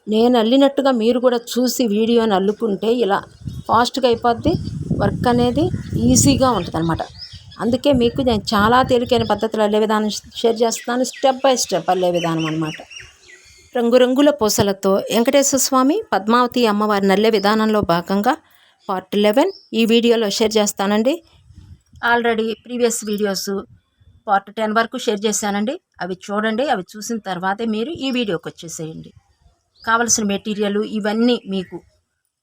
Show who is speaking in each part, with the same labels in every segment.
Speaker 1: నేను అల్లినట్టుగా మీరు కూడా చూసి వీడియోని అల్లుకుంటే ఇలా ఫాస్ట్గా అయిపోద్ది, వర్క్ అనేది ఈజీగా ఉంటుంది అనమాట. అందుకే మీకు నేను చాలా తేలికైన పద్ధతులు అల్లే విధానం షేర్ చేస్తున్నాను, స్టెప్ బై స్టెప్ అల్లే విధానం అనమాట. రంగురంగుల పూసలతో వెంకటేశ్వర స్వామి పద్మావతి అమ్మవారి నల్లే విధానంలో భాగంగా పార్ట్ 11 ఈ వీడియోలో షేర్ చేస్తానండి. ఆల్రెడీ ప్రీవియస్ వీడియోస్ పార్ట్ 10 వరకు షేర్ చేశానండి. అవి చూడండి, అవి చూసిన తర్వాతే మీరు ఈ వీడియోకి వచ్చేసేయండి. కావలసిన మెటీరియల్ ఇవన్నీ మీకు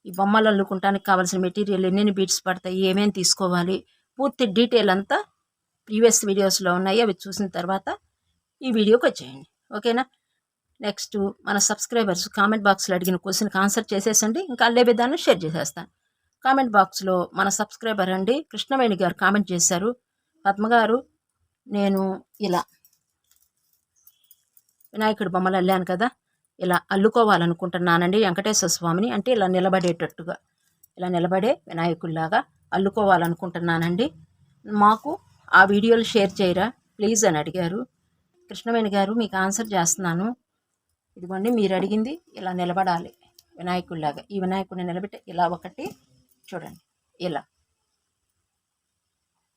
Speaker 1: ఈ బొమ్మలు అల్లుకుంటానికి కావాల్సిన మెటీరియల్ ఎన్ని బీట్స్ పడతాయి, ఏమేమి తీసుకోవాలి, పూర్తి డీటెయిల్ అంతా ప్రీవియస్ వీడియోస్లో ఉన్నాయి. అవి చూసిన తర్వాత ఈ వీడియోకి వచ్చేయండి, ఓకేనా. నెక్స్ట్ మన సబ్స్క్రైబర్స్ కామెంట్ బాక్స్లో అడిగిన క్వశ్చన్కి ఆన్సర్ చేసేసండి. ఇంకా అల్లే విధానం షేర్ చేసేస్తాను. కామెంట్ బాక్స్లో మన సబ్స్క్రైబర్ అండి కృష్ణవేణి గారు కామెంట్ చేశారు, పద్మగారు నేను ఇలా వినాయకుడి బొమ్మలు అల్లాను కదా, ఇలా అల్లుకోవాలనుకుంటున్నానండి వెంకటేశ్వర స్వామిని. అంటే ఇలా నిలబడేటట్టుగా, ఇలా నిలబడే వినాయకుడిలాగా అల్లుకోవాలనుకుంటున్నానండి. మాకు ఆ వీడియోలు షేర్ చేయరా ప్లీజ్ అని అడిగారు. కృష్ణవేణి గారు మీకు ఆన్సర్ చేస్తున్నాను. ఇదిగోండి, మీరు అడిగింది ఇలా నిలబడాలి వినాయకుడిలాగా. ఈ వినాయకుడిని నిలబెట్టి ఇలా ఒకటి చూడండి, ఇలా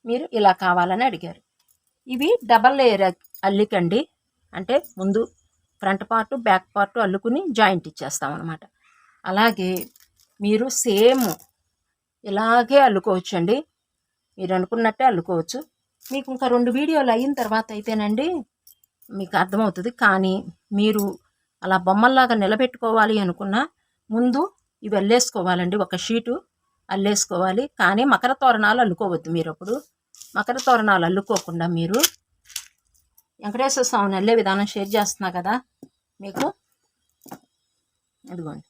Speaker 1: మీరు ఇలా కావాలని అడిగారు. ఇవి డబల్ లేయర్ అల్లికండి. అంటే ముందు ఫ్రంట్ పార్ట్ బ్యాక్ పార్ట్ అల్లుకుని జాయింట్ ఇచ్చేస్తాం అనమాట. అలాగే మీరు సేమ్ ఇలాగే అల్లుకోవచ్చు అండి. మీరు అనుకున్నట్టే అల్లుకోవచ్చు. మీకు ఇంకా 2 వీడియోలు అయిన తర్వాత అయితేనండి మీకు అర్థమవుతుంది. కానీ మీరు అలా బొమ్మల్లాగా నిలబెట్టుకోవాలి అనుకున్నా ముందు ఇవి అల్లేసుకోవాలండి. ఒక షీటు అల్లేసుకోవాలి. కానీ మకర తోరణాలు అల్లుకోవద్దు. మీరు అప్పుడు మకర తోరణాలు అల్లుకోకుండా మీరు వెంకటేశ్వర స్వామిని అల్లే విధానం షేర్ చేస్తున్నా కదా మీకు. ఇదిగోండి,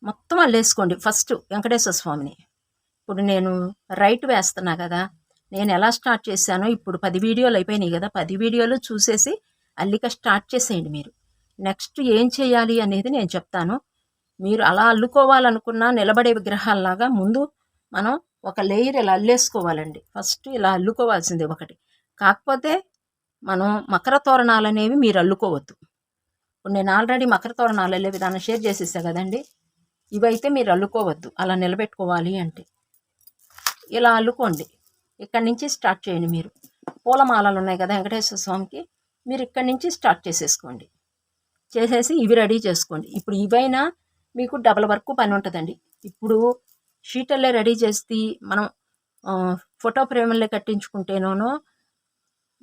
Speaker 1: మొత్తం అల్లేసుకోండి ఫస్ట్ వెంకటేశ్వర స్వామిని. ఇప్పుడు నేను రైట్ వేస్తున్నా కదా, నేను ఎలా స్టార్ట్ చేశానో ఇప్పుడు 10 వీడియోలు అయిపోయినాయి కదా, 10 వీడియోలు చూసేసి అల్లిక స్టార్ట్ చేసేయండి. మీరు నెక్స్ట్ ఏం చేయాలి అనేది నేను చెప్తాను. మీరు అలా అల్లుకోవాలనుకున్న నిలబడే విగ్రహాల్లాగా ముందు మనం ఒక లేయర్ ఇలా అల్లేసుకోవాలండి. ఫస్ట్ ఇలా అల్లుకోవాల్సింది ఒకటి. కాకపోతే మనం మకర తోరణాలు అనేవి మీరు అల్లుకోవద్దు. ఇప్పుడు నేను ఆల్రెడీ మకర తోరణాలు అల్లే విధానం షేర్ చేసేసా కదండి. ఇవైతే మీరు అల్లుకోవద్దు. అలా నిలబెట్టుకోవాలి అంటే ఇలా అల్లుకోండి. ఇక్కడి నుంచి స్టార్ట్ చేయండి. మీరు పూలమాలలు ఉన్నాయి కదా వెంకటేశ్వర స్వామికి, మీరు ఇక్కడి నుంచి స్టార్ట్ చేసేసుకోండి. చేసేసి ఇవి రెడీ చేసుకోండి. ఇప్పుడు ఇవైనా మీకు డబల్ వర్క్ పని ఉంటుందండి. ఇప్పుడు షీటల్లే రెడీ చేసి మనం ఫోటో ఫ్రేములే కట్టించుకుంటేనో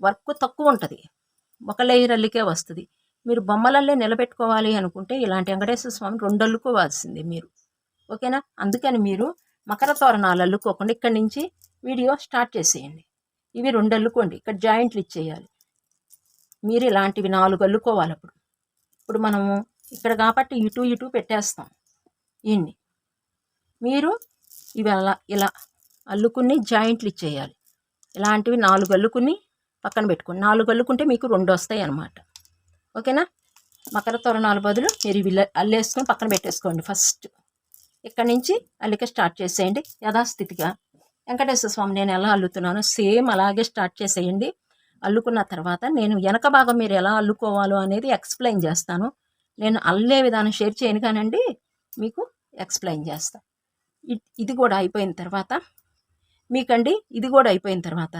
Speaker 1: వర్క్ తక్కువ ఉంటుంది, ఒక లేయర్ అల్లికే వస్తుంది. మీరు బొమ్మలల్లే నిలబెట్టుకోవాలి అనుకుంటే ఇలాంటి వెంకటేశ్వర స్వామి 2 అల్లుకోవాల్సిందే మీరు, ఓకేనా. అందుకని మీరు మకర తోరణాలు అల్లుకోకుండా ఇక్కడి నుంచి వీడియో స్టార్ట్ చేసేయండి. ఇవి 2 అల్లుకోండి. ఇక్కడ జాయింట్లు ఇచ్చేయాలి. మీరు ఇలాంటివి 4 అల్లుకోవాలి. ఇప్పుడు మనము ఇక్కడ కాబట్టి ఇటు పెట్టేస్తాం. ఇన్ని మీరు ఇవి అలా ఇలా అల్లుకుని జాయింట్లు ఇచ్చేయాలి. ఇలాంటివి 4 అల్లుకుని పక్కన పెట్టుకోండి. 4 అల్లుకుంటే మీకు 2 వస్తాయి అన్నమాట, ఓకేనా. మకర తోరణాల బదులు మీరు ఇవి అల్లేసుకొని పక్కన పెట్టేసుకోండి. ఫస్ట్ ఇక్కడి నుంచి అల్లిక స్టార్ట్ చేసేయండి యథాస్థితిగా. వెంకటేశ్వర స్వామి నేను ఎలా అల్లుతున్నానో సేమ్ అలాగే స్టార్ట్ చేసేయండి. అల్లుకున్న తర్వాత నేను వెనక భాగం మీరు ఎలా అల్లుకోవాలో అనేది ఎక్స్ప్లెయిన్ చేస్తాను. నేను అల్లే విధానం షేర్ చేయను కానండి, మీకు ఎక్స్ప్లెయిన్ చేస్తాను. ఇది కూడా అయిపోయిన తర్వాత మీకండి, ఇది కూడా అయిపోయిన తర్వాత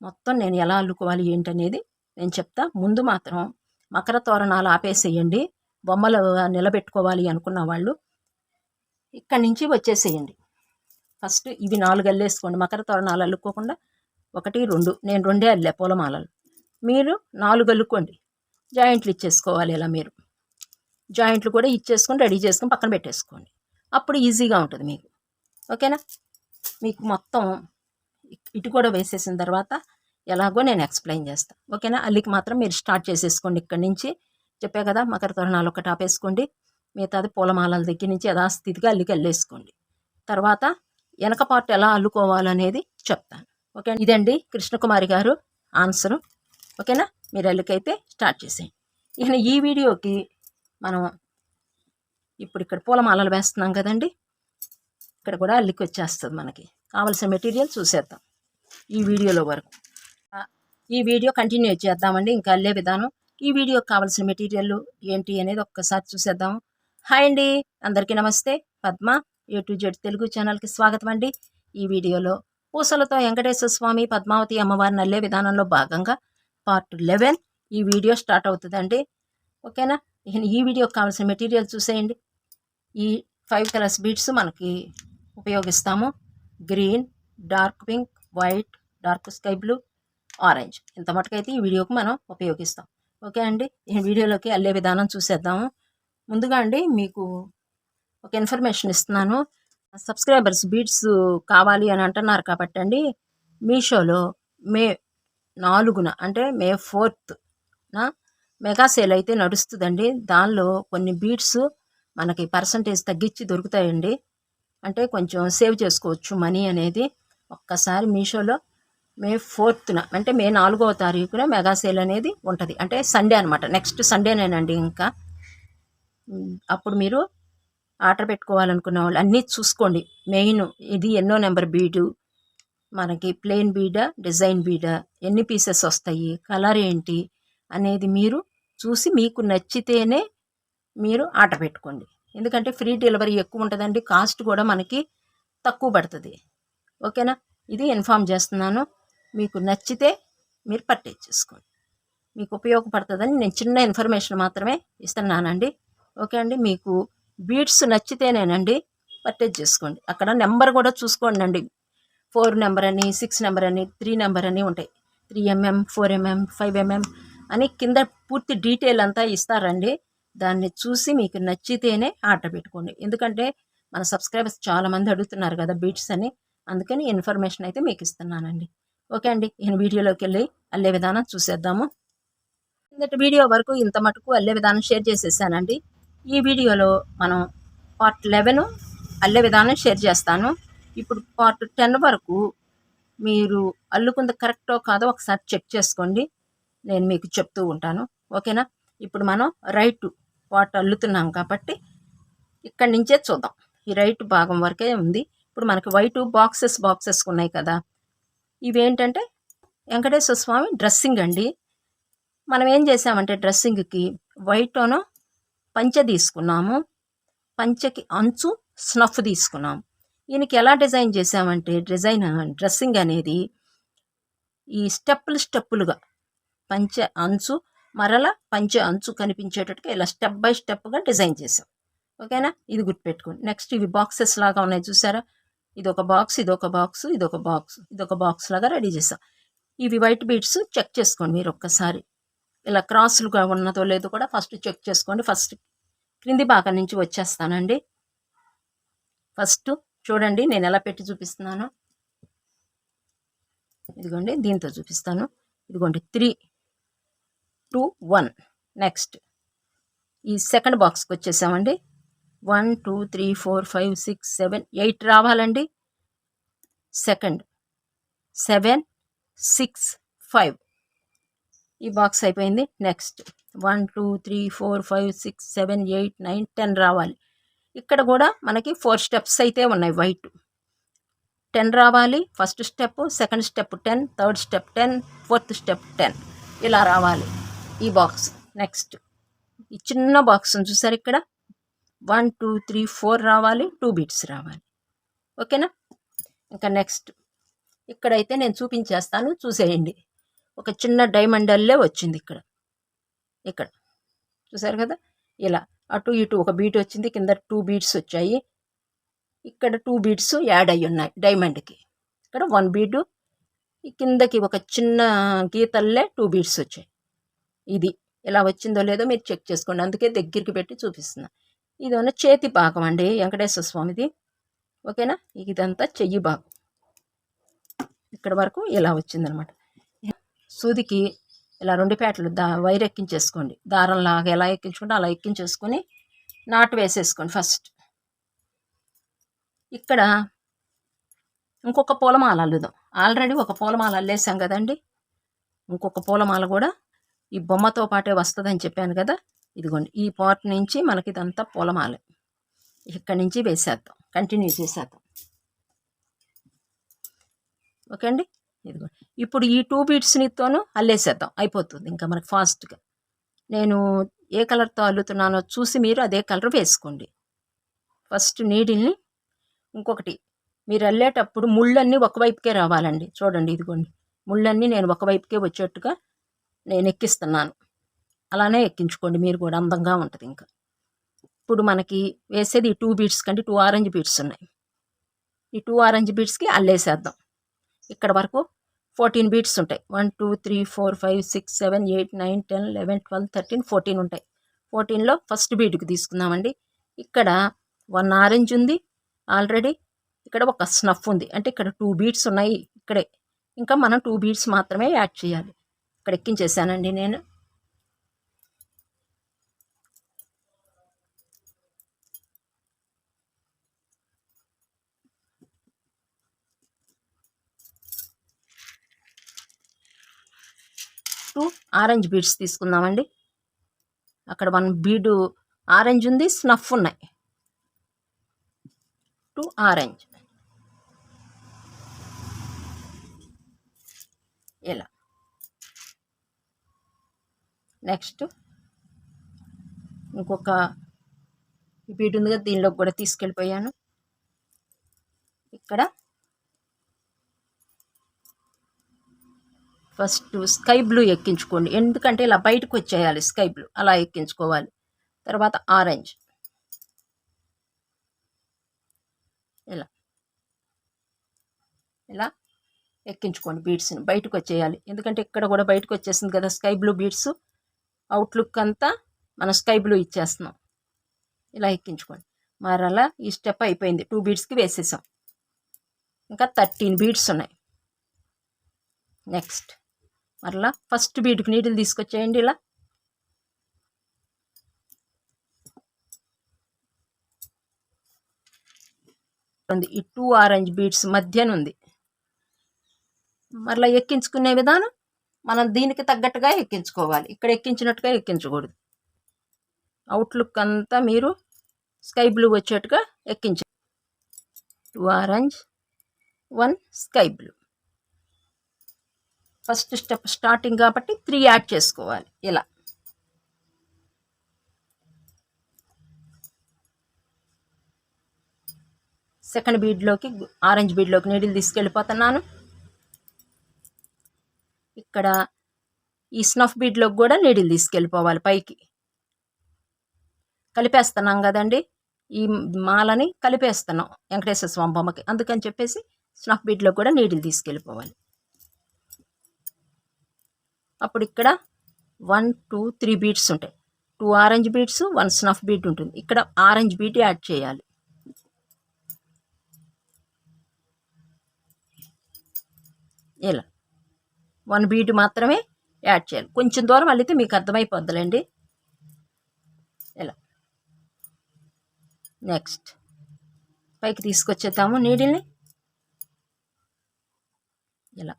Speaker 1: మొత్తం నేను ఎలా అల్లుకోవాలి ఏంటనేది నేను చెప్తా. ముందు మాత్రం మకర తోరణాలు ఆపేసేయండి. బొమ్మలు నిలబెట్టుకోవాలి అనుకున్న వాళ్ళు ఇక్కడి నుంచి వచ్చేసేయండి. ఫస్ట్ ఇవి 4 అల్లేసుకోండి. మకర తోరణాలు అల్లుకోకుండా 1, 2 నేను 2 అల్లే పూలమాలలు. మీరు 4 అల్లుకోండి. జాయింట్లు ఇచ్చేసుకోవాలి. ఇలా మీరు జాయింట్లు కూడా ఇచ్చేసుకొని రెడీ చేసుకొని పక్కన పెట్టేసుకోండి. అప్పుడు ఈజీగా ఉంటుంది మీకు, ఓకేనా. మీకు మొత్తం ఇటు కూడా వేసేసిన తర్వాత ఎలాగో నేను ఎక్స్ప్లెయిన్ చేస్తాను, ఓకేనా. అల్లికి మాత్రం మీరు స్టార్ట్ చేసేసుకోండి. ఇక్కడి నుంచి చెప్పా కదా, మకర తోరణాలు ఒకటి ఆపేసుకోండి. మిగతాది పూలమాలల దగ్గర నుంచి యథాస్థితిగా అల్లికి అల్లేసుకోండి. తర్వాత వెనక పార్ట్ ఎలా అల్లుకోవాలనేది చెప్తాను, ఓకే. ఇదండి కృష్ణకుమారి గారు ఆన్సరు, ఓకేనా. మీరు అల్లికైతే స్టార్ట్ చేసేయండి. ఇక ఈ వీడియోకి మనం ఇప్పుడు ఇక్కడ పూలమాలలు వేస్తున్నాం కదండి, ఇక్కడ కూడా అల్లికి వచ్చేస్తుంది. మనకి కావాల్సిన మెటీరియల్ చూసేద్దాం ఈ వీడియోలో వరకు. ఈ వీడియో కంటిన్యూ చేద్దామండి. ఇంకా అల్లే విధానం ఈ వీడియోకి కావాల్సిన మెటీరియల్ ఏంటి అనేది ఒక్కసారి చూసేద్దాం. హాయ్ అండి, అందరికీ నమస్తే. Padma A to Z Telugu ఛానల్కి స్వాగతం అండి. ఈ వీడియోలో పూసలతో వెంకటేశ్వర స్వామి పద్మావతి అమ్మవారిని అల్లే విధానంలో భాగంగా పార్ట్ 11 ఈ వీడియో స్టార్ట్ అవుతుందండి. ఓకేనా? ఈ వీడియోకి కావాల్సిన మెటీరియల్ చూసేయండి. ఈ 5 కలర్స్ బీడ్స్ మనకి ఉపయోగిస్తాము. Green, dark pink, white, dark sky blue, orange. ఇంత మటుకైతే ఈ వీడియోకి మనం ఉపయోగిస్తాం. ఓకే అండి, ఈ వీడియోలోకి అల్లే విధానం చూసేద్దాము. ముందుగా అండి మీకు ఒక ఇన్ఫర్మేషన్ ఇస్తున్నాను. సబ్స్క్రైబర్స్ బీడ్స్ కావాలి అని అంటున్నారు కాబట్టి అండి, మీషోలో మే 4న అంటే మే 4th మెగా సేల్ అయితే నడుస్తుందండి. దానిలో కొన్ని బీడ్స్ మనకి పర్సంటేజ్ తగ్గించి దొరుకుతాయండి. అంటే కొంచెం సేవ్ చేసుకోవచ్చు మనీ అనేది. ఒక్కసారి మీషోలో మే 4th అంటే మే 4వ తారీఖున మెగా సేల్ అనేది ఉంటుంది. అంటే సండే అనమాట. నెక్స్ట్ సండేనేనండి. ఇంకా అప్పుడు మీరు ఆర్డర్ పెట్టుకోవాలనుకున్న వాళ్ళు అన్నీ చూసుకోండి. మెయిన్ ఇది ఎన్నో నెంబర్ బీడు, మనకి ప్లెయిన్ బీడా, డిజైన్ బీడా, ఎన్ని పీసెస్ వస్తాయి, కలర్ ఏంటి అనేది మీరు చూసి మీకు నచ్చితేనే మీరు ఆర్డర్ పెట్టుకోండి. ఎందుకంటే ఫ్రీ డెలివరీ ఎక్కువ ఉంటుందండి. కాస్ట్ కూడా మనకి తక్కువ పడుతుంది. ఓకేనా? ఇది ఇన్ఫామ్ చేస్తున్నాను. మీకు నచ్చితే మీరు పర్చేజ్ చేసుకోండి. మీకు ఉపయోగపడుతుందని నేను చిన్న ఇన్ఫర్మేషన్ మాత్రమే ఇస్తున్నానండి. ఓకే అండి, మీకు బీడ్స్ నచ్చితేనేనండి పర్చేజ్ చేసుకోండి. అక్కడ నెంబర్ కూడా చూసుకోండి అండి. 4 నెంబర్ అని, 6 నెంబర్ అని, 3 నెంబర్ అని ఉంటాయి. 3mm, 4mm, 5mm అని కింద పూర్తి డీటెయిల్ అంతా ఇస్తారండి. దాన్ని చూసి మీకు నచ్చితేనే ఆర్డర్ పెట్టుకోండి. ఎందుకంటే మన సబ్స్క్రైబర్స్ చాలామంది అడుగుతున్నారు కదా బీడ్స్ అని. అందుకని ఇన్ఫర్మేషన్ అయితే మీకు ఇస్తున్నానండి. ఓకే అండి, ఈ వీడియోలోకి వెళ్ళి అల్లే విధానం చూసేద్దాము. కిందటి వీడియో వరకు ఇంత మటుకు అల్లే విధానం షేర్ చేసేసానండి. ఈ వీడియోలో మనం పార్ట్ 11 అల్లే విధానం షేర్ చేస్తాను. ఇప్పుడు పార్ట్ 10 వరకు మీరు అల్లుకుంది కరెక్టో కాదో ఒకసారి చెక్ చేసుకోండి. నేను మీకు చెప్తూ ఉంటాను. ఓకేనా? ఇప్పుడు మనం రైట్ పార్ట్ అల్లుతున్నాం కాబట్టి ఇక్కడి నుంచే చూద్దాం. ఈ రైట్ భాగం వరకే ఉంది. ఇప్పుడు మనకి వైట్ బాక్సెస్ ఉన్నాయి కదా, ఇవేంటంటే వెంకటేశ్వర స్వామి డ్రెస్సింగ్ అండి. మనం ఏం చేసామంటే డ్రెస్సింగ్కి వైట్లోనూ పంచె తీసుకున్నాము. పంచెకి అంచు స్నఫ్ తీసుకున్నాము. ఈయనకి ఎలా డిజైన్ చేసామంటే డ్రెస్సింగ్ అనేది ఈ స్టెప్పులుగా పంచె అంచు మరల పంచె అంచు కనిపించేటట్టుగా ఇలా స్టెప్ బై స్టెప్గా డిజైన్ చేసాం. ఓకేనా? ఇది గుర్తుపెట్టుకోండి. నెక్స్ట్ ఇవి బాక్సెస్ లాగా ఉన్నాయి చూసారా? ఇదొక బాక్స్, ఇదొక బాక్స్, ఇదొక బాక్స్, ఇదొక బాక్స్ లాగా రెడీ చేసాం. ఇవి వైట్ బీడ్స్ చెక్ చేసుకోండి మీరు ఒక్కసారి. ఇలా క్రాసులుగా ఉన్నదో లేదో కూడా ఫస్ట్ చెక్ చేసుకోండి. ఫస్ట్ క్రింది భాగం నుంచి వచ్చేస్తానండి. ఫస్ట్ చూడండి నేను ఎలా పెట్టి చూపిస్తున్నాను. ఇదిగోండి దీంతో చూపిస్తాను. ఇదిగోండి 3, 2, 1. నెక్స్ట్ ఈ సెకండ్ బాక్స్కి వచ్చేసామండి. 1, 2, 3, 4, 5, 6, 7, 8 రావాలండి. సెకండ్ 7, 6, 5 ఈ బాక్స్ అయిపోయింది. నెక్స్ట్ 1, 2, 3, 4, 5, 6, 7, 8, 9, 10 రావాలి. ఇక్కడ కూడా మనకి 4 స్టెప్స్ అయితే ఉన్నాయి. వైట్ 10 రావాలి. First step, second step 10, third step 10, fourth step 10 ఇలా రావాలి ఈ బాక్స్. నెక్స్ట్ ఈ చిన్న బాక్స్ చూసారు ఇక్కడ 1, 2, 3, 4 రావాలి. 2 బీట్స్ రావాలి. ఓకేనా? ఇంకా నెక్స్ట్ ఇక్కడైతే నేను చూపించేస్తాను, చూసేయండి. ఒక చిన్న డైమండ్ అల్లే వచ్చింది ఇక్కడ చూసారు కదా. ఇలా అటు ఇటు ఒక బీట్ వచ్చింది, కింద 2 బీట్స్ వచ్చాయి. ఇక్కడ 2 బీట్స్ యాడ్ అయ్యి ఉన్నాయి డైమండ్కి. ఇక్కడ 1 బీడు, కిందకి ఒక చిన్న గీతల్లే 2 బీట్స్ వచ్చాయి. ఇది ఎలా వచ్చిందో లేదో మీరు చెక్ చేసుకోండి. అందుకే దగ్గరికి పెట్టి చూపిస్తున్నా. ఇది ఉన్న చేతి భాగం అండి వెంకటేశ్వర స్వామిది. ఓకేనా? ఇదంతా చెయ్యి భాగం. ఇక్కడ వరకు ఇలా వచ్చిందనమాట. సూదికి ఇలా 2 పేటలు వైర్ ఎక్కించేసుకోండి. దారంలాగా ఎలా ఎక్కించుకుంటే అలా ఎక్కించేసుకొని నాటు వేసేసుకోండి ఫస్ట్. ఇక్కడ ఇంకొక పూలమాల అల్లుదాం. ఆల్రెడీ ఒక పూలమాల అల్లేసాం కదండి. ఇంకొక పూలమాల కూడా ఈ బొమ్మతో పాటే వస్తుందని చెప్పాను కదా. ఇదిగోండి ఈ పార్ట్ నుంచి మనకి ఇదంతా పూలమాల. ఇక్కడి నుంచి వేసేద్దాం, కంటిన్యూ చేసేద్దాం. ఓకే అండి. ఇదిగోండి ఇప్పుడు ఈ 2 బీట్స్నితోనూ అల్లేసేద్దాం, అయిపోతుంది ఇంకా మనకి ఫాస్ట్గా. నేను ఏ కలర్తో అల్లుతున్నానో చూసి మీరు అదే కలర్ వేసుకోండి. ఫస్ట్ నీడిల్ని ఇంకొకటి మీరు అల్లేటప్పుడు ముళ్ళన్నీ ఒకవైపుకే రావాలండి. చూడండి ఇదిగోండి, ముళ్ళన్నీ నేను ఒకవైపుకే వచ్చేట్టుగా నేను ఎక్కిస్తున్నాను. అలానే ఎక్కించుకోండి మీరు కూడా, అందంగా ఉంటుంది. ఇంకా ఇప్పుడు మనకి వేసేది ఈ 2 బీడ్స్ కంటే 2 ఆరెంజ్ బీడ్స్ ఉన్నాయి. ఈ 2 ఆరెంజ్ బీడ్స్కి అల్లేసేద్దాం. ఇక్కడ వరకు 14 బీడ్స్ ఉంటాయి. 1 2 3 4 5 6 7 8 9 10 11 12 13 14 ఉంటాయి. 14లో ఫస్ట్ బీడ్కి తీసుకుందామండి. ఇక్కడ 1 ఆరెంజ్ ఉంది ఆల్రెడీ, ఇక్కడ ఒక స్నఫ్ ఉంది, అంటే ఇక్కడ 2 బీడ్స్ ఉన్నాయి ఇక్కడే. ఇంకా మనం 2 బీడ్స్ మాత్రమే యాడ్ చేయాలి. ఇక్కడ ఎక్కించేసానండి నేను. టూ ఆరెంజ్ బీడ్స్ తీసుకుందామండి. అక్కడ 1 బీడు ఆరెంజ్ ఉంది, స్నఫ్ ఉన్నాయి. 2 ఆరెంజ్ ఇలా. నెక్స్ట్ ఇంకొక బీడ్ ఉంది కదా, దీనిలోకి కూడా తీసుకెళ్ళిపోయాను. ఇక్కడ ఫస్ట్ స్కై బ్లూ ఎక్కించుకోండి, ఎందుకంటే ఇలా బయటకు వచ్చేయాలి. స్కై బ్లూ అలా ఎక్కించుకోవాలి. తర్వాత ఆరెంజ్ ఇలా ఇలా ఎక్కించుకోండి. బీడ్స్ని బయటకు వచ్చేయాలి, ఎందుకంటే ఇక్కడ కూడా బయటకు వచ్చేసింది కదా స్కై బ్లూ బీడ్స్. అవుట్లుక్ అంతా మనం స్కై బ్లూ ఇచ్చేస్తున్నాం. ఇలా ఎక్కించుకోండి. మరలా ఈ స్టెప్ అయిపోయింది. 2 బీడ్స్కి వేసేసాం. ఇంకా 13 బీడ్స్ ఉన్నాయి. నెక్స్ట్ మరలా ఫస్ట్ బీడ్కి నీడిల్ తీసుకొచ్చేయండి. ఇలా ఈ 2 ఆరెంజ్ బీడ్స్ మధ్యనుంది. మరలా ఎక్కించుకునే విధానం మనం దీనికి తగ్గట్టుగా ఎక్కించుకోవాలి. ఇక్కడ ఎక్కించినట్టుగా ఎక్కించకూడదు. అవుట్లుక్ అంతా మీరు స్కై బ్లూ వచ్చేట్టుగా ఎక్కించండి. 2 orange 1 sky blue. First step starting కాబట్టి 3 యాడ్ చేసుకోవాలి. ఇలా సెకండ్ బీడ్లోకి, ఆరెంజ్ బీడ్లోకి నీడిల్ తీసుకెళ్ళిపోతున్నాను. ఇక్కడ ఈ స్నఫ్ బీడ్లోకి కూడా నీడిల్ తీసుకెళ్ళిపోవాలి పైకి. కలిపేస్తున్నాం కదండి, ఈ మాలని కలిపేస్తున్నాం వెంకటేశ్వర స్వామి బొమ్మకి, అందుకని చెప్పేసి స్నఫ్ బీడ్లో కూడా నీడిల్ తీసుకెళ్ళిపోవాలి. అప్పుడు ఇక్కడ 1 2 3 బీడ్స్ ఉంటాయి. 2 ఆరెంజ్ బీడ్స్ 1 స్నఫ్ బీడ్ ఉంటుంది. ఇక్కడ ఆరెంజ్ బీడ్ యాడ్ చేయాలి. ఇలా 1 బీడ్ మాత్రమే యాడ్ చేయాలి. కొంచెం దూరం అల్లితే మీకు అర్థమైపోద్దులేండి. ఇలా నెక్స్ట్ పైకి తీసుకొచ్చేద్దాము నీడిల్ని. ఇలా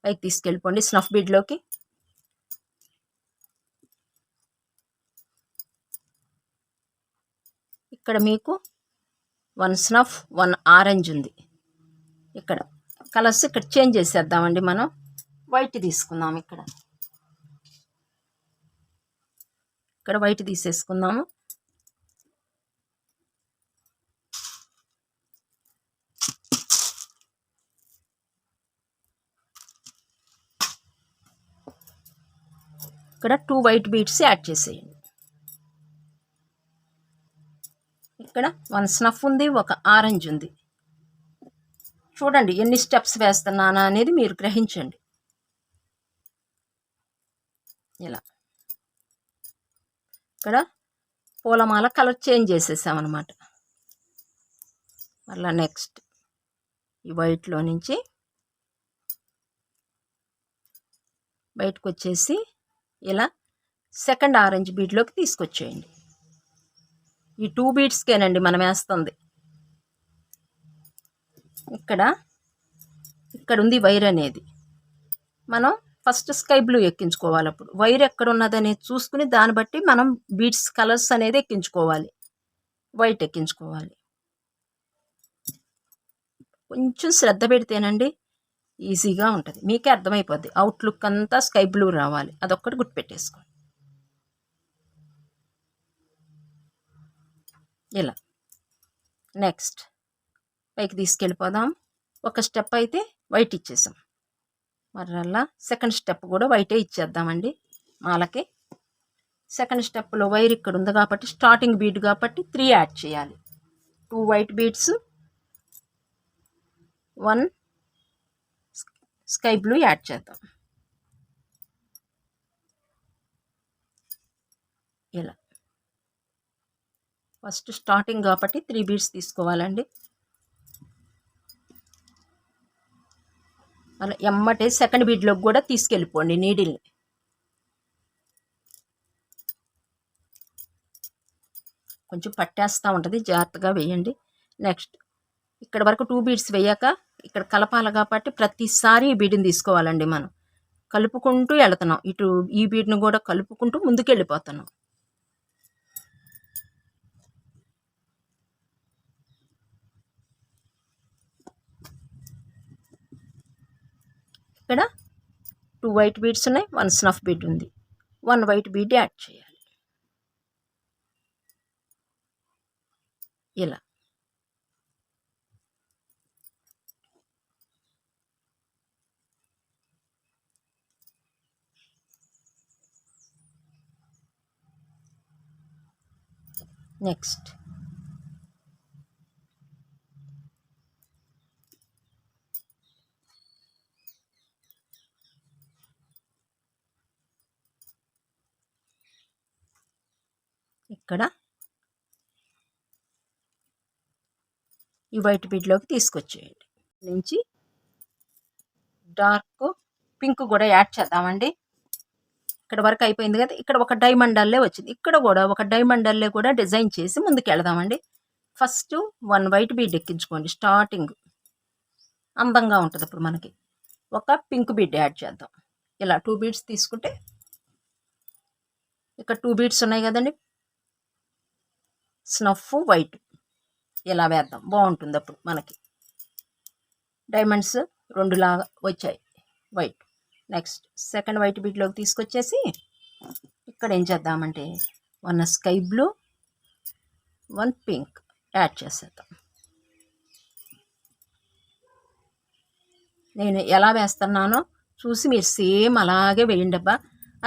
Speaker 1: పైకి తీసుకెళ్ళిపోండి స్నఫ్ బీడ్లోకి. ఇక్కడ మీకు 1 స్నఫ్ 1 ఆరెంజ్ ఉంది. ఇక్కడ కలర్స్ ఇక్కడ చేంజ్ చేసేద్దామండి. మనం వైట్ తీసుకుందాం. ఇక్కడ వైట్ తీసేసుకుందాము. ఇక్కడ 2 వైట్ బీడ్స్ యాడ్ చేసేయండి. ఇక్కడ 1 స్నఫ్ ఉంది, 1 ఆరెంజ్ ఉంది. చూడండి ఎన్ని స్టెప్స్ వేస్తున్నానా అనేది మీరు గ్రహించండి. ఇలా ఇక్కడ పూలమాల కలర్ చేంజ్ చేసేసామన్నమాట. మళ్ళీ నెక్స్ట్ ఈ వైట్లో నుంచి బయటకు వచ్చేసి ఇలా సెకండ్ ఆరెంజ్ బీడ్లోకి తీసుకొచ్చేయండి. ఈ 2 బీడ్స్కేనండి మనం వేస్తుంది. ఇక్కడ ఉంది వైర్ అనేది. మనం ఫస్ట్ స్కై బ్లూ ఎక్కించుకోవాలి. అప్పుడు వైర్ ఎక్కడ ఉన్నదనేది చూసుకుని దాన్ని బట్టి మనం బీడ్స్ కలర్స్ అనేది ఎక్కించుకోవాలి. వైట్ ఎక్కించుకోవాలి. కొంచెం శ్రద్ధ పెడితేనండి ఈజీగా ఉంటుంది, మీకే అర్థమైపోద్ది. అవుట్లుక్ అంతా స్కై బ్లూ రావాలి, అదొక్కటి గుర్తుపెట్టేసుకోండి. ఇలా. నెక్స్ట్ పైకి తీసుకెళ్ళిపోదాం. ఒక స్టెప్ అయితే వైట్ ఇచ్చేసాం, మరలా సెకండ్ స్టెప్ కూడా వైటే ఇచ్చేద్దామండి మాలకి. సెకండ్ స్టెప్లో వైర్ ఇక్కడ ఉంది కాబట్టి స్టార్టింగ్ బీడ్ కాబట్టి 3 యాడ్ చేయాలి. 2 white beads, 1 sky blue add చేద్దాం. ఇలా ఫస్ట్ స్టార్టింగ్ కాబట్టి 3 బీడ్స్ తీసుకోవాలండి. అలా ఎమ్మటే సెకండ్ బీడ్లోకి కూడా తీసుకెళ్ళిపోండి నీడిల్ని. కొంచెం పట్టేస్తూ ఉంటుంది, జాగ్రత్తగా వేయండి. నెక్స్ట్ ఇక్కడ వరకు 2 బీడ్స్ వేయాక ఇక్కడ కలపాలి కాబట్టి ప్రతిసారి ఈ బీడ్ని తీసుకోవాలండి. మనం కలుపుకుంటూ వెళుతున్నాం, ఇటు ఈ బీడ్ని కూడా కలుపుకుంటూ ముందుకు వెళ్ళిపోతున్నాం. ఇక్కడ 2 వైట్ బీడ్స్ ఉన్నాయి, 1 స్నఫ్ బీడ్ ఉంది. 1 వైట్ బీడ్ యాడ్ చేయాలి. ఇలా నెక్స్ట్ ఇక్కడ ఈ వైట్ బీడ్లోకి తీసుకొచ్చేయండి. నుంచి డార్క్ పింక్ కూడా యాడ్ చేద్దామండి. ఇక్కడ వరకు అయిపోయింది కదా, ఇక్కడ ఒక డైమండ్ అల్లే వచ్చింది, ఇక్కడ కూడా ఒక డైమండ్ అల్లే కూడా డిజైన్ చేసి ముందుకు వెళదామండి. ఫస్ట్ 1 వైట్ బీడ్ ఎక్కించుకోండి, స్టార్టింగ్ అందంగా ఉంటుంది. అప్పుడు మనకి ఒక పింక్ బీడ్ యాడ్ చేద్దాం. ఇలా 2 బీడ్స్ తీసుకుంటే ఇక్కడ 2 బీడ్స్ ఉన్నాయి కదండి, స్నఫ్ వైట్ ఇలా వేద్దాం, బాగుంటుంది. అప్పుడు మనకి డైమండ్స్ 2 లాగా వచ్చాయి వైట్. నెక్స్ట్ సెకండ్ వైట్ బీడ్లోకి తీసుకొచ్చేసి ఇక్కడ ఏం చేద్దామంటే 1 స్కై బ్లూ, 1 పింక్ యాడ్ చేసేద్దాం. నేను ఎలా వేస్తున్నానో చూసి మీరు సేమ్ అలాగే వేయండి అబ్బా.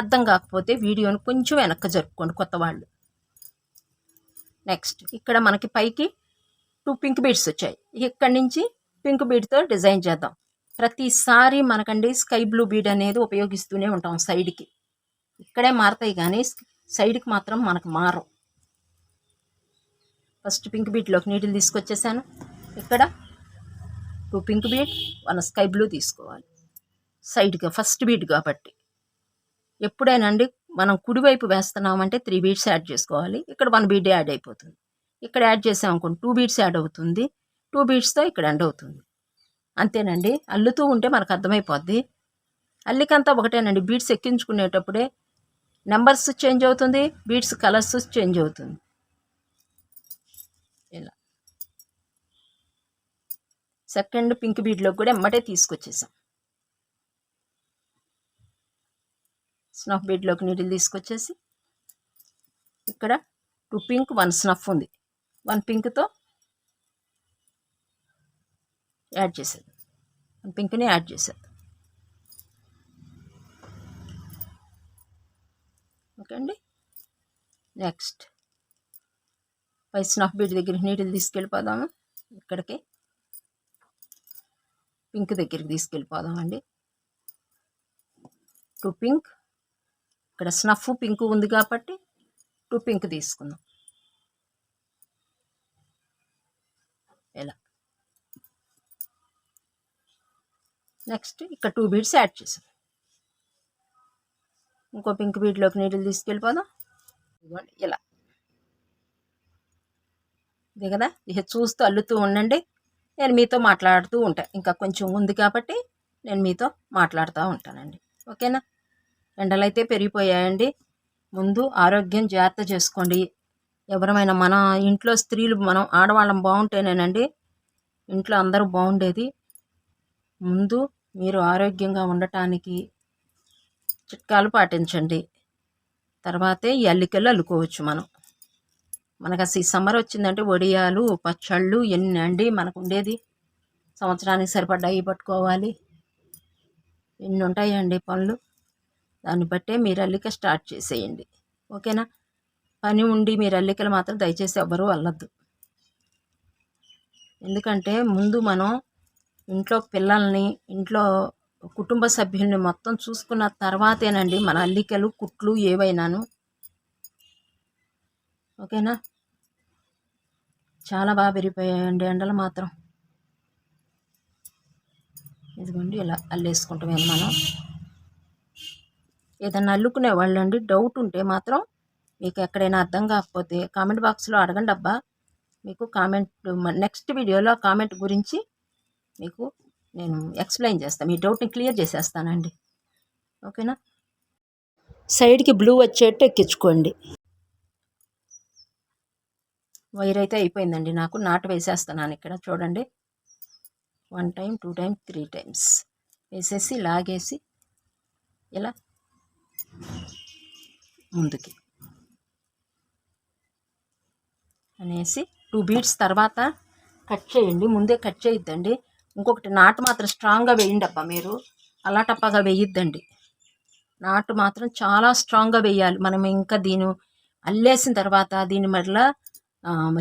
Speaker 1: అర్థం కాకపోతే వీడియోని కొంచెం వెనక్కి జరుపుకోండి కొత్త వాళ్ళు. నెక్స్ట్ ఇక్కడ మనకి పైకి 2 పింక్ బీడ్స్ వచ్చాయి, ఇక్కడి నుంచి పింక్ బీడ్తో డిజైన్ చేద్దాం. ప్రతిసారి మనకండి స్కై బ్లూ బీడ్ అనేది ఉపయోగిస్తూనే ఉంటాం సైడ్కి. ఇక్కడే మారుతాయి కానీ సైడ్కి మాత్రం మనకు మారవు. ఫస్ట్ పింక్ బీడ్లోకి నీటిని తీసుకొచ్చేసాను. ఇక్కడ 2 పింక్ బీడ్, 1 స్కై బ్లూ తీసుకోవాలి సైడ్గా, ఫస్ట్ బీడ్ కాబట్టి. ఎప్పుడైనా అండి మనం కుడివైపు వేస్తున్నామంటే 3 బీడ్స్ యాడ్ చేసుకోవాలి. ఇక్కడ 1 బీడ్ యాడ్ అయిపోతుంది. ఇక్కడ యాడ్ చేసామనుకోండి 2 బీడ్స్ యాడ్ అవుతుంది, 2 బీడ్స్తో ఇక్కడ ఎండ్ అవుతుంది. అంతేనండి, అల్లుతూ ఉంటే మనకు అర్థమైపోద్ది. అల్లికంతా ఒకటేనండి, బీడ్స్ ఎక్కించుకునేటప్పుడే నెంబర్స్ చేంజ్ అవుతుంది, బీడ్స్ కలర్స్ చేంజ్ అవుతుంది. ఇలా సెకండ్ పింక్ బీడ్లోకి కూడా ఎమ్మటే తీసుకొచ్చేసాం. స్నఫ్ బీడ్లోకి నీటిని తీసుకొచ్చేసి ఇక్కడ 2 పింక్, 1 స్నఫ్ ఉంది, 1 పింక్తో యాడ్ చేసేది, 1 పింక్ని యాడ్ చేసేది. ఓకే అండి. నెక్స్ట్ పై స్నఫ్ బీడ్ దగ్గరికి నీటిని తీసుకెళ్ళిపోదాము. ఇక్కడికి పింక్ దగ్గరికి తీసుకెళ్ళిపోదామండి. 2 పింక్, ఇక్కడ స్నఫ్ పింక్ ఉంది కాబట్టి 2 పింక్ తీసుకుందాం. ఇలా నెక్స్ట్ ఇక్కడ 2 బీడ్స్ యాడ్ చేసాం. ఇంకో పింక్ బీడ్లోకి నీటిని తీసుకెళ్ళిపోదాం. ఇదిగోండి ఇలా, ఇది కదా, ఇక చూస్తూ అల్లుతూ ఉండండి. నేను మీతో మాట్లాడుతూ ఉంటాను, ఇంకా కొంచెం ఉంది కాబట్టి నేను మీతో మాట్లాడుతూ ఉంటానండి. ఓకేనా. ఎండలైతే పెరిగిపోయాయండి. ముందు ఆరోగ్యం జాగ్రత్త చేసుకోండి. ఎవరమైనా మన ఇంట్లో స్త్రీలు, మనం ఆడవాళ్ళం బాగుంటేనేనండి ఇంట్లో అందరూ బాగుండేది. ముందు మీరు ఆరోగ్యంగా ఉండటానికి చిట్కాలు పాటించండి, తర్వాతే ఈ అల్లికలు అల్లుకోవచ్చు మనం. మనకు అసలు ఈ సమ్మర్ వచ్చిందంటే వడియాలు పచ్చళ్ళు ఎన్ని అండి మనకు ఉండేది. సంవత్సరానికి సరిపడ్డాయి పట్టుకోవాలి, ఎన్ని ఉంటాయండి పనులు. దాన్ని బట్టే మీరు అల్లిక స్టార్ట్ చేసేయండి, ఓకేనా. పని ఉండి మీరు అల్లికలు మాత్రం దయచేసి ఎవ్వరూ అల్లద్దు. ఎందుకంటే ముందు మనం ఇంట్లో పిల్లల్ని, ఇంట్లో కుటుంబ సభ్యుల్ని మొత్తం చూసుకున్న తర్వాతేనండి మన అల్లికలు కుట్లు ఏవైనాను, ఓకేనా. చాలా బాగా పెరిగిపోయాయండి ఎండలు మాత్రం. ఇదిగోండి ఇలా అల్లేసుకుంటామేమో మనం. ఏదన్నా అల్లుకునే వాళ్ళండి డౌట్ ఉంటే మాత్రం మీకు ఎక్కడైనా అర్థం కాకపోతే కామెంట్ బాక్స్లో అడగండి అబ్బా. మీకు కామెంట్ నెక్స్ట్ వీడియోలో కామెంట్ గురించి మీకు నేను ఎక్స్ప్లెయిన్ చేస్తాను, మీ డౌట్ని క్లియర్ చేసేస్తానండి, ఓకేనా. సైడ్కి బ్లూ వచ్చేట్టు ఎక్కించుకోండి. వైర్ అయితే అయిపోయిందండి, నాకు నాటు వేసేస్తున్నాను ఇక్కడ చూడండి. 1 టైం 2 టైం 3 టైమ్స్ వేసేసి లాగేసి ఇలా ముందుకి అనేసి 2 బీట్స్ తర్వాత కట్ చేయండి. ముందే కట్ చేయొద్దండి. ఇంకొకటి, నాటు మాత్రం స్ట్రాంగ్గా వేయండి అబ్బా. మీరు అలా టప్పగా వేయొద్దండి, నాటు మాత్రం చాలా స్ట్రాంగ్గా వేయాలి. మనం ఇంకా దీన్ని అల్లేసిన తర్వాత దీని మరలా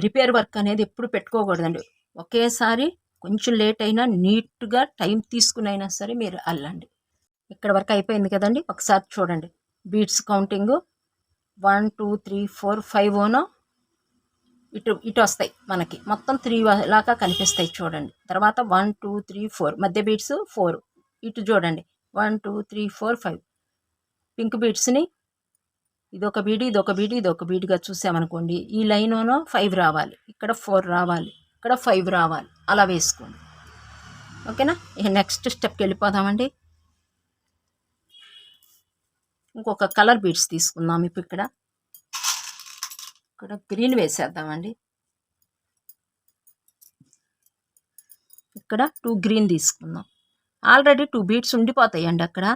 Speaker 1: రిపేర్ వర్క్ అనేది ఎప్పుడు పెట్టుకోకూడదండి. ఒకేసారి కొంచెం లేట్ అయినా నీట్గా టైం తీసుకుని అయినా సరే మీరు అల్లండి. ఇక్కడ వరకు అయిపోయింది కదండి, ఒకసారి చూడండి. బీట్స్ కౌంటింగు 1 2 3 4 5 ఓనో ఇటు వస్తాయి మనకి, మొత్తం 3 లాగా కనిపిస్తాయి చూడండి. తర్వాత 1 2 3 4 మధ్య బీట్స్ 4, ఇటు చూడండి 1 2 3 4 5. పింక్ బీట్స్ని ఇదొక బీడు ఇదొక బీడు ఇదొక బీడుగా చూసామనుకోండి, ఈ లైన్లోనో 5 రావాలి, ఇక్కడ 4 రావాలి, ఇక్కడ 5 రావాలి, అలా వేసుకోండి, ఓకేనా. ఇక నెక్స్ట్ స్టెప్కి వెళ్ళిపోదామండి. ఇంకొక కలర్ బీడ్స్ తీసుకుందాం. ఇప్పుడు ఇక్కడ గ్రీన్ వేసేద్దామండి. ఇక్కడ 2 గ్రీన్ తీసుకుందాం. ఆల్రెడీ 2 బీడ్స్ ఉండిపోతాయండి అక్కడ,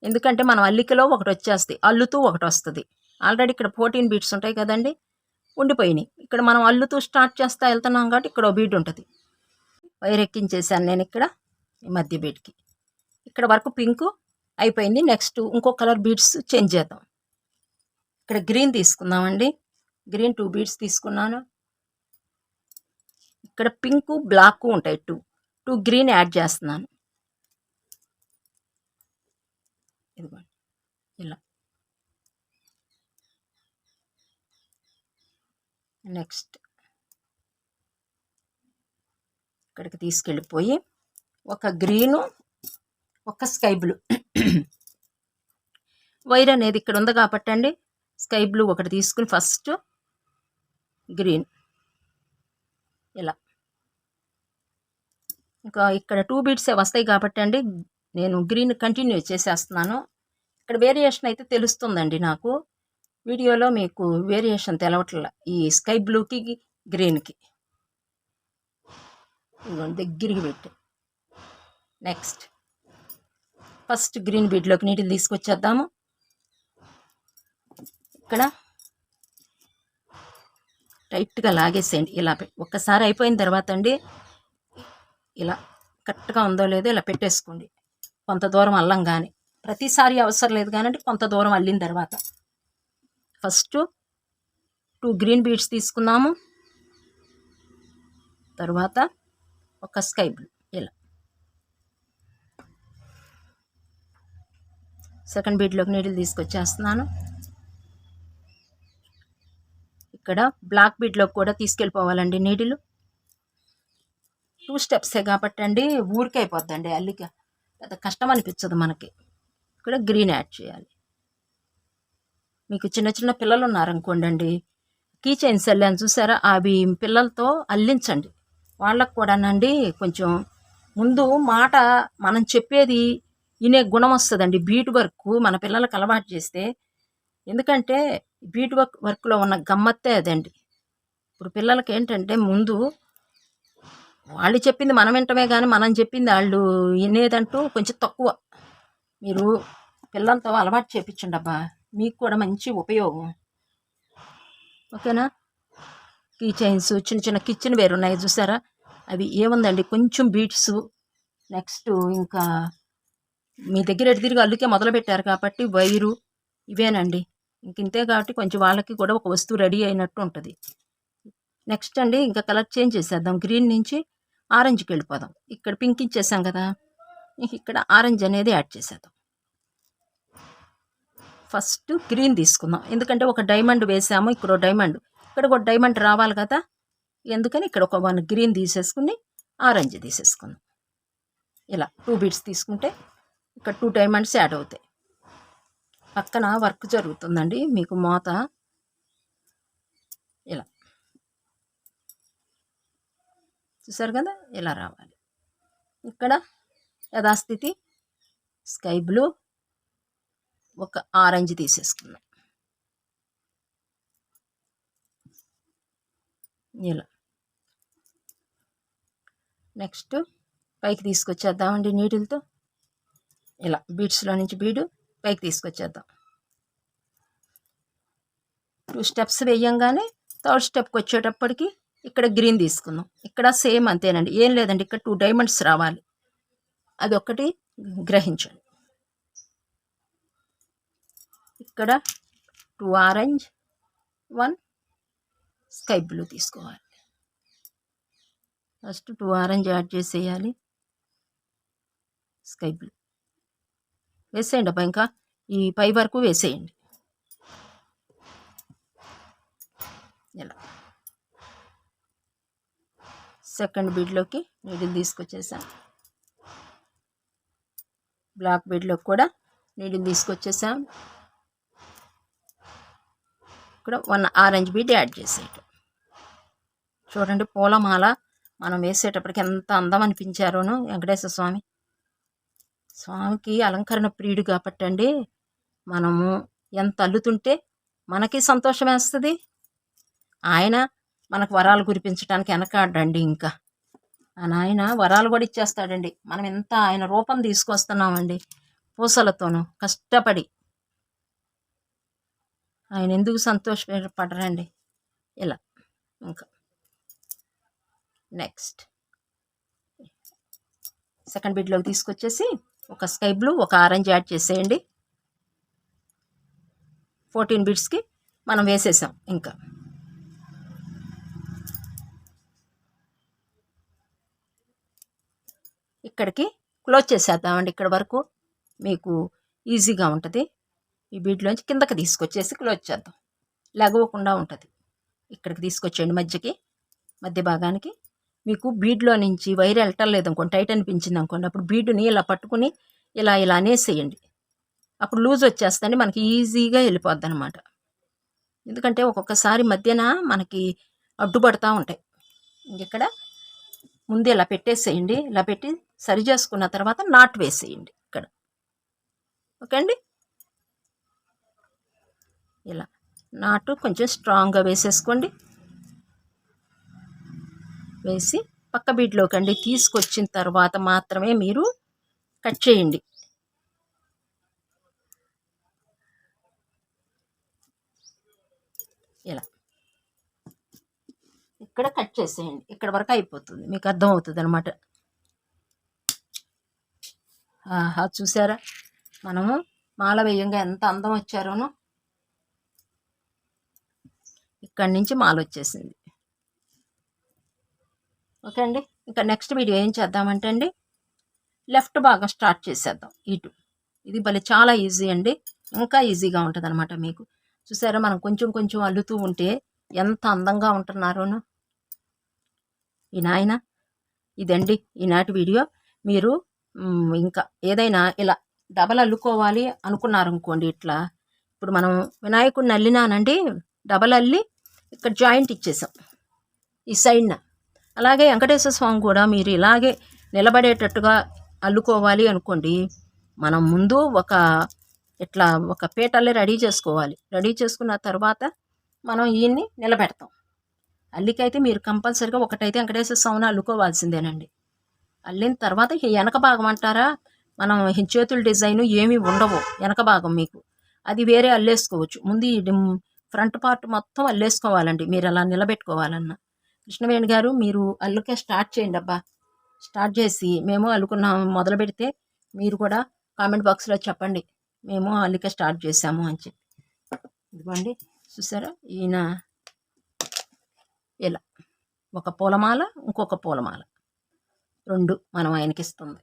Speaker 1: ఎందుకంటే మనం అల్లికలో ఒకటి వచ్చేస్తాయి, అల్లుతూ ఒకటి వస్తుంది. ఆల్రెడీ ఇక్కడ 14 బీడ్స్ ఉంటాయి కదండి, ఉండిపోయినాయి. ఇక్కడ మనం అల్లుతూ స్టార్ట్ చేస్తా వెళ్తున్నాం కాబట్టి ఇక్కడ ఒక బీడ్ ఉంటుంది. వైర్ ఎక్కించేసాను నేను ఇక్కడ ఈ మధ్య బీడ్కి. ఇక్కడ వరకు పింక్ అయిపోయింది. నెక్స్ట్ ఇంకో కలర్ బీడ్స్ చేంజ్ చేద్దాం. ఇక్కడ గ్రీన్ తీసుకుందామండి. గ్రీన్ 2 బీడ్స్ తీసుకున్నాను. ఇక్కడ పింకు బ్లాక్ ఉంటాయి, 2 గ్రీన్ యాడ్ చేస్తున్నాను. ఇదిగోండి ఇలా. నెక్స్ట్ ఇక్కడికి తీసుకెళ్ళిపోయి ఒక గ్రీను ఒక స్కై బ్లూ వైర్ అనేది ఇక్కడ ఉంది కాబట్టి అండి, స్కై బ్లూ ఒకటి తీసుకుని ఫస్ట్ గ్రీన్ ఇలా, ఇంకా ఇక్కడ 2 బీట్సే వస్తాయి కాబట్టి అండి నేను గ్రీన్ కంటిన్యూ చేసేస్తున్నాను. ఇక్కడ వేరియేషన్ అయితే తెలుస్తుందండి నాకు, వీడియోలో మీకు వేరియేషన్ తెలవట్ల ఈ స్కై బ్లూకి గ్రీన్కి. ఇదిగోండి దగ్గరికి పెట్టి నెక్స్ట్ ఫస్ట్ గ్రీన్ బీడ్లోకి నీటిని తీసుకొచ్చేద్దాము. ఇక్కడ టైట్గా లాగేసేయండి ఇలా ఒక్కసారి అయిపోయిన తర్వాత అండి ఇలా కరెక్ట్గా ఉందో లేదో ఇలా పెట్టేసుకోండి. కొంత దూరం అల్లం కానీ, ప్రతిసారి అవసరం లేదు కానీ కొంత దూరం అల్లిన తర్వాత ఫస్ట్ 2 గ్రీన్ బీడ్స్ తీసుకున్నాము. తర్వాత ఒక స్కై బ్లూ ఇలా సెకండ్ బీడ్లోకి నీడిల్ తీసుకొచ్చేస్తున్నాను. ఇక్కడ బ్లాక్ బీడ్లోకి కూడా తీసుకెళ్ళిపోవాలండి నీడిలు. 2 స్టెప్సే కాబట్టి అండి ఊరికే అయిపోద్దండి అల్లిక, పెద్ద కష్టం అనిపించదు మనకి. ఇక్కడ గ్రీన్ యాడ్ చేయాలి. మీకు చిన్న చిన్న పిల్లలు ఉన్నారనుకోండి అండి, కీ చైన్స్ అల్లాను చూసారా, అవి పిల్లలతో అల్లించండి. వాళ్ళకు కూడానండి కొంచెం ముందు మాట మనం చెప్పేది వినే గుణం వస్తుందండి. బీట్ వర్క్ మన పిల్లలకు అలవాటు చేస్తే, ఎందుకంటే బీట్ వర్క్లో ఉన్న గమ్మత్తే అదండి. ఇప్పుడు పిల్లలకి ఏంటంటే ముందు వాళ్ళు చెప్పింది మనం వింటమే కానీ మనం చెప్పింది వాళ్ళు వినేదంటూ కొంచెం తక్కువ. మీరు పిల్లలతో అలవాటు చేయించండి అబ్బా, మీకు కూడా మంచి ఉపయోగం, ఓకేనా. కీ చైన్స్, చిన్న చిన్న కిచెన్ వేర్ ఉన్నాయి చూసారా, అవి ఏముందండి కొంచెం బీట్స్. నెక్స్ట్ ఇంకా మీ దగ్గర ఎటు తిరిగి అల్లుకే మొదలు పెట్టారు కాబట్టి వైరు ఇవేనండి. ఇంతే కాబట్టి కొంచెం వాళ్ళకి కూడా ఒక వస్తువు రెడీ అయినట్టు ఉంటుంది. నెక్స్ట్ అండి ఇంకా కలర్ చేంజ్ చేసేద్దాం. గ్రీన్ నుంచి ఆరెంజ్కి వెళ్ళిపోదాం. ఇక్కడ పింక్ ఇచ్చేసాం కదా, ఇక్కడ ఆరెంజ్ అనేది యాడ్ చేసేద్దాం. ఫస్ట్ గ్రీన్ తీసుకుందాం, ఎందుకంటే ఒక డైమండ్ వేసాము, ఇక్కడ డైమండ్, ఇక్కడ ఒక డైమండ్ రావాలి కదా, ఎందుకని ఇక్కడ ఒక 1 గ్రీన్ తీసేసుకుని ఆరెంజ్ తీసేసుకుందాం. ఇలా 2 బీడ్స్ తీసుకుంటే ఇక్కడ 2 డైమండ్స్ యాడ్ అవుతాయి. పక్కన వర్క్ జరుగుతుందండి మీకు మోత. ఇలా చూసారు కదా, ఇలా రావాలి. ఇక్కడ యథాస్థితి స్కై బ్లూ, ఒక ఆరెంజ్ తీసేసుకుందాం. ఇలా నెక్స్ట్ పైకి తీసుకొచ్చేద్దామండి నీడిల్తో. ఇలా బీడ్స్లో నుంచి బీడు పైకి తీసుకొచ్చేద్దాం. 2 స్టెప్స్ వేయంగానే 3rd స్టెప్కి వచ్చేటప్పటికి ఇక్కడ గ్రీన్ తీసుకుందాం. ఇక్కడ సేమ్ అంతేనండి, ఏం లేదండి, ఇక్కడ 2 డైమండ్స్ రావాలి, అది ఒక్కటి గ్రహించండి. ఇక్కడ 2 ఆరెంజ్, 1 స్కై బ్లూ తీసుకోవాలి. ఫస్ట్ 2 ఆరెంజ్ యాడ్ చేసేయాలి, స్కై బ్లూ వేసేయండి అబ్బా, ఇంకా ఈ పై వరకు వేసేయండి. ఇలా సెకండ్ బీడ్లోకి నీడిల్ తీసుకొచ్చేసాం. బ్లాక్ బీడ్లోకి కూడా నీడిల్ తీసుకొచ్చేసాం. ఇక్కడ 1 ఆరెంజ్ బీడ్ యాడ్ చేసేయటం. చూడండి పూలమాల మనం వేసేటప్పటికి ఎంత అందం అనిపించారోను వెంకటేశ్వర స్వామి. స్వామికి అలంకరణ ప్రియుడు కాబట్టి అండి, మనము ఎంత అల్లుతుంటే మనకి సంతోషం వేస్తుంది. ఆయన మనకు వరాలు కురిపించడానికి వెనకాడండి. ఇంకా ఆయన వరాలు కూడా ఇచ్చేస్తాడండి. మనం ఎంత ఆయన రూపం తీసుకొస్తున్నామండి పూసలతోనూ కష్టపడి. ఆయన ఎందుకు సంతోషపడరండి. ఇలా ఇంకా నెక్స్ట్ సెకండ్ బీడ్లోకి తీసుకొచ్చేసి ఒక స్కై బ్లూ, ఒక ఆరెంజ్ యాడ్ చేసేయండి. 14 బీడ్స్కి మనం వేసేసాం. ఇంకా ఇక్కడికి క్లోజ్ చేసేద్దామండి. ఇక్కడ వరకు మీకు ఈజీగా ఉంటుంది. ఈ బీడ్లోంచి కిందకి తీసుకొచ్చేసి క్లోజ్ చేద్దాం, లెగవకుండా ఉంటుంది. ఇక్కడికి తీసుకొచ్చేయండి మధ్యకి, మధ్య భాగానికి. మీకు బీడ్లో నుంచి వైర్ వెళ్ళటం లేదు అనుకోండి, టైట్ అనిపించింది అనుకోండి, అప్పుడు బీడుని ఇలా పట్టుకుని ఇలా ఇలా అనేసేయండి. అప్పుడు లూజ్ వచ్చేస్తుంది, మనకి ఈజీగా వెళ్ళిపోద్ది అనమాట. ఎందుకంటే ఒక్కొక్కసారి మధ్యన మనకి అడ్డుపడతా ఉంటాయి. ఇక్కడ ముందు ఇలా పెట్టేసేయండి. ఇలా పెట్టి సరి చేసుకున్న తర్వాత నాట్ వేసేయండి ఇక్కడ. ఓకే అండి, ఇలా నాటు కొంచెం స్ట్రాంగ్గా వేసేసుకోండి. వేసి పక్క బీడ్లోకి అండి తీసుకొచ్చిన తర్వాత మాత్రమే మీరు కట్ చేయండి. ఇలా ఇక్కడ కట్ చేసేయండి, ఇక్కడ వరకు అయిపోతుంది, మీకు అర్థమవుతుంది అనమాట. ఆహా చూసారా, మనము మాల వేయంగా ఎంత అందం వచ్చారోనో. ఇక్కడి నుంచి మాల వచ్చేసింది. ఓకే అండి, ఇంకా నెక్స్ట్ వీడియో ఏం చేద్దామంటే అండి, లెఫ్ట్ భాగం స్టార్ట్ చేసేద్దాం. ఇటు ఇది భలే చాలా ఈజీ అండి, ఇంకా ఈజీగా ఉంటుంది అనమాట మీకు. చూసారా, మనం కొంచెం కొంచెం అల్లుతూ ఉంటే ఎంత అందంగా ఉంటున్నారోను ఈ నాయన. ఇదండి ఈనాటి వీడియో. మీరు ఇంకా ఏదైనా ఇలా డబల్ అల్లుకోవాలి అనుకున్నారనుకోండి, ఇట్లా ఇప్పుడు మనం వినాయకుడిని అల్లినానండి, డబల్ అల్లి ఇక్కడ జాయింట్ ఇచ్చేసాం ఈ సైడ్న. అలాగే వెంకటేశ్వర స్వామి కూడా మీరు ఇలాగే నిలబడేటట్టుగా అల్లుకోవాలి అనుకోండి, మనం ముందు ఇట్లా ఒక పీటల్ని రెడీ చేసుకోవాలి. రెడీ చేసుకున్న తర్వాత మనం ఈయన్ని నిలబెడతాం. అల్లికైతే మీరు కంపల్సరీగా ఒకటైతే వెంకటేశ్వర స్వామిని అల్లుకోవాల్సిందేనండి. అల్లిన తర్వాత వెనక భాగం అంటారా, మనం చేతుల డిజైన్ ఏమీ ఉండవు వెనక భాగం, మీకు అది వేరే అల్లేసుకోవచ్చు. ముందు ఫ్రంట్ పార్ట్ మొత్తం అల్లేసుకోవాలండి మీరు అలా నిలబెట్టుకోవాలన్న. కృష్ణవేణి గారు మీరు అల్లుకే స్టార్ట్ చేయండి అబ్బా. స్టార్ట్ చేసి మేము అల్లుకున్నాం మొదలు పెడితే మీరు కూడా కామెంట్ బాక్స్లో చెప్పండి మేము అల్లిక స్టార్ట్ చేసాము అని చెప్పి. ఇదిగోండి చూసారా, ఈయన ఇలా ఒక పూలమాల ఇంకొక పూలమాల రెండు మనం ఆయనకి ఇస్తుంది.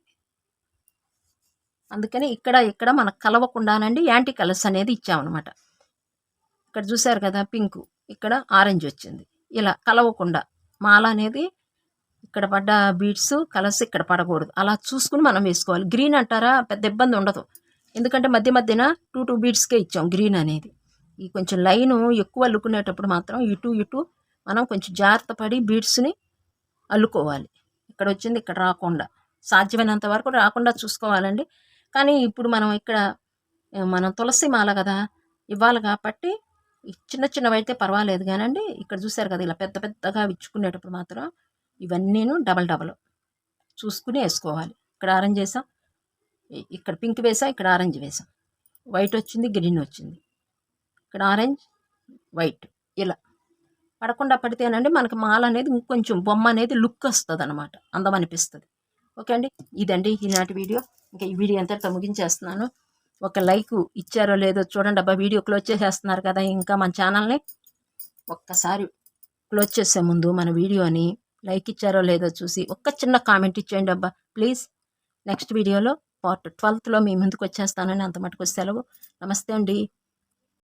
Speaker 1: అందుకని ఇక్కడ మనకు కలవకుండానండి యాంటీ కలర్స్ అనేది ఇచ్చామన్నమాట. ఇక్కడ చూసారు కదా పింకు, ఇక్కడ ఆరెంజ్ వచ్చింది. ఇలా కలవకుండా మాల అనేది ఇక్కడ పడ్డ బీడ్స్ కలర్స్ ఇక్కడ పడకూడదు, అలా చూసుకుని మనం వేసుకోవాలి. గ్రీన్ అంటారా పెద్ద ఇబ్బంది ఉండదు, ఎందుకంటే మధ్య మధ్యన 2 బీడ్స్కే ఇచ్చాం గ్రీన్ అనేది. ఈ కొంచెం లైను ఎక్కువ అల్లుకునేటప్పుడు మాత్రం ఇటు మనం కొంచెం జాగ్రత్త పడి బీడ్స్ని అల్లుకోవాలి. ఇక్కడ వచ్చింది ఇక్కడ రాకుండా, సాధ్యమైనంత వరకు రాకుండా చూసుకోవాలండి. కానీ ఇప్పుడు మనం ఇక్కడ మనం తులసి మాల కదా ఇవ్వాలి కాబట్టి చిన్న చిన్నవైతే పర్వాలేదు కానండి. ఇక్కడ చూసారు కదా ఇలా పెద్ద పెద్దగా విచ్చుకునేటప్పుడు మాత్రం ఇవన్నీను డబల్ చూసుకుని వేసుకోవాలి. ఇక్కడ ఆరెంజ్ వేసాం, ఇక్కడ పింక్ వేసాం, ఇక్కడ ఆరెంజ్ వేసాం, వైట్ వచ్చింది, గ్రీన్ వచ్చింది, ఇక్కడ ఆరెంజ్ వైట్. ఇలా పడకుండా పడితేనండి మనకి మాల అనేది ఇంకొంచెం బొమ్మ అనేది లుక్ వస్తుంది అనమాట, అందం అనిపిస్తుంది. ఓకే అండి, ఇదండి ఈనాటి వీడియో. ఇంకా ఈ వీడియో అంతటితో ముగించేస్తున్నాను. ఒక లైక్ ఇచ్చారో లేదో చూడండి అబ్బా. వీడియో క్లోజ్ చేసేస్తున్నారు కదా, ఇంకా మన ఛానల్ని ఒక్కసారి క్లోజ్ చేసే ముందు మన వీడియోని లైక్ ఇచ్చారో లేదో చూసి ఒక్క చిన్న కామెంట్ ఇచ్చేయండి అబ్బా ప్లీజ్. నెక్స్ట్ వీడియోలో పార్ట్ 12లో మీ ముందుకు వచ్చేస్తానని అంత మటుకు సెలవు. నమస్తే అండి.